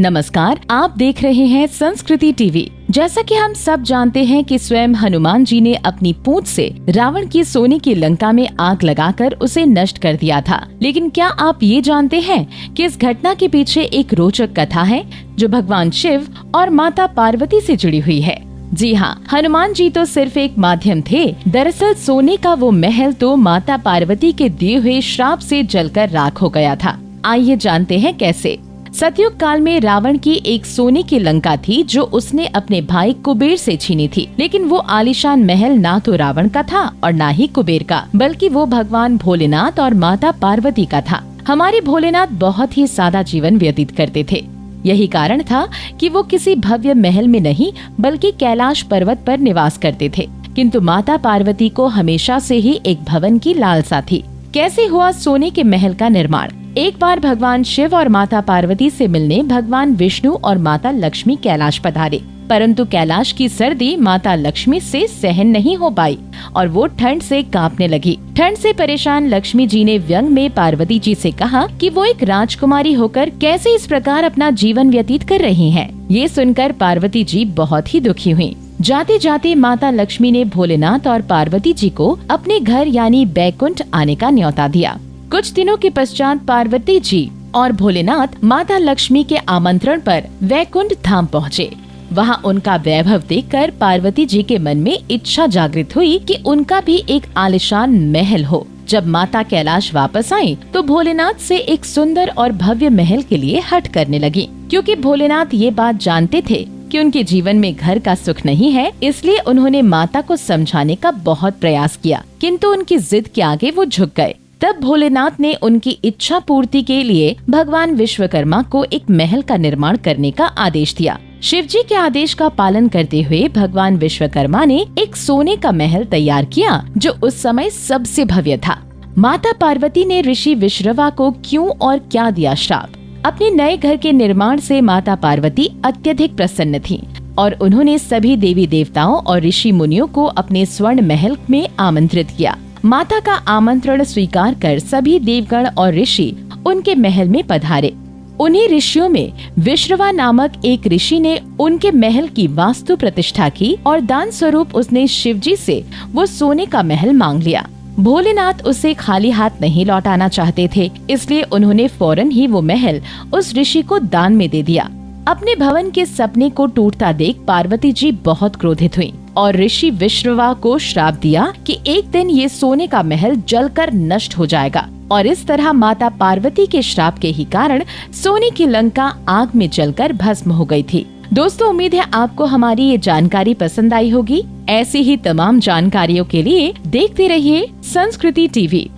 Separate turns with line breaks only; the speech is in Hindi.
नमस्कार, आप देख रहे हैं संस्कृति टीवी। जैसा कि हम सब जानते हैं कि स्वयं हनुमान जी ने अपनी पूंछ से रावण की सोने की लंका में आग लगाकर उसे नष्ट कर दिया था। लेकिन क्या आप ये जानते हैं कि इस घटना के पीछे एक रोचक कथा है जो भगवान शिव और माता पार्वती से जुड़ी हुई है। जी हाँ, हनुमान जी तो सिर्फ एक माध्यम थे। दरअसल सोने का वो महल तो माता पार्वती के दिए हुए श्राप से जलकर राख हो गया था। आइए जानते हैं कैसे। सतयुग काल में रावण की एक सोने की लंका थी जो उसने अपने भाई कुबेर से छीनी थी। लेकिन वो आलीशान महल ना तो रावण का था और ना ही कुबेर का, बल्कि वो भगवान भोलेनाथ और माता पार्वती का था। हमारे भोलेनाथ बहुत ही सादा जीवन व्यतीत करते थे। यही कारण था कि वो किसी भव्य महल में नहीं बल्कि कैलाश पर्वत पर निवास करते थे। किंतु माता पार्वती को हमेशा से ही एक भवन की लालसा थी। कैसे हुआ सोने के महल का निर्माण? एक बार भगवान शिव और माता पार्वती से मिलने भगवान विष्णु और माता लक्ष्मी कैलाश पधारे, परंतु कैलाश की सर्दी माता लक्ष्मी से सहन नहीं हो पाई और वो ठंड से कांपने लगी। ठंड से परेशान लक्ष्मी जी ने व्यंग में पार्वती जी से कहा कि वो एक राजकुमारी होकर कैसे इस प्रकार अपना जीवन व्यतीत कर रही हैं। ये सुनकर पार्वती जी बहुत ही दुखी हुई। जाते जाते माता लक्ष्मी ने भोलेनाथ और पार्वती जी को अपने घर यानी बैकुंठ आने का न्योता दिया। कुछ दिनों के पश्चात पार्वती जी और भोलेनाथ माता लक्ष्मी के आमंत्रण पर वैकुंठ धाम पहुँचे। वहाँ उनका वैभव देखकर पार्वती जी के मन में इच्छा जागृत हुई कि उनका भी एक आलीशान महल हो। जब माता कैलाश वापस आई तो भोलेनाथ से एक सुंदर और भव्य महल के लिए हट करने लगी, क्योंकि भोलेनाथ ये बात जानते थे कि उनके जीवन में घर का सुख नहीं है। इसलिए उन्होंने माता को समझाने का बहुत प्रयास किया, किंतु उनकी जिद के आगे वो झुक गए। तब भोलेनाथ ने उनकी इच्छा पूर्ति के लिए भगवान विश्वकर्मा को एक महल का निर्माण करने का आदेश दिया। शिवजी के आदेश का पालन करते हुए भगवान विश्वकर्मा ने एक सोने का महल तैयार किया जो उस समय सबसे भव्य था। माता पार्वती ने ऋषि विश्रवा को क्यों और क्या दिया श्राप। अपने नए घर के निर्माण से माता पार्वती अत्यधिक प्रसन्न थीं और उन्होंने सभी देवी देवताओं और ऋषि मुनियों को अपने स्वर्ण महल में आमंत्रित किया। माता का आमंत्रण स्वीकार कर सभी देवगण और ऋषि उनके महल में पधारे। उन्हीं ऋषियों में विश्रवा नामक एक ऋषि ने उनके महल की वास्तु प्रतिष्ठा की और दान स्वरूप उसने शिवजी से वो सोने का महल मांग लिया। भोलेनाथ उसे खाली हाथ नहीं लौटाना चाहते थे, इसलिए उन्होंने फौरन ही वो महल उस ऋषि को दान में दे दिया। अपने भवन के सपने को टूटता देख पार्वती जी बहुत क्रोधित हुई और ऋषि विश्रवा को श्राप दिया कि एक दिन ये सोने का महल जलकर नष्ट हो जाएगा। और इस तरह माता पार्वती के श्राप के ही कारण सोने की लंका आग में जलकर भस्म हो गई थी। दोस्तों, उम्मीद है आपको हमारी ये जानकारी पसंद आई होगी। ऐसी ही तमाम जानकारियों के लिए देखते रहिए संस्कृति टीवी।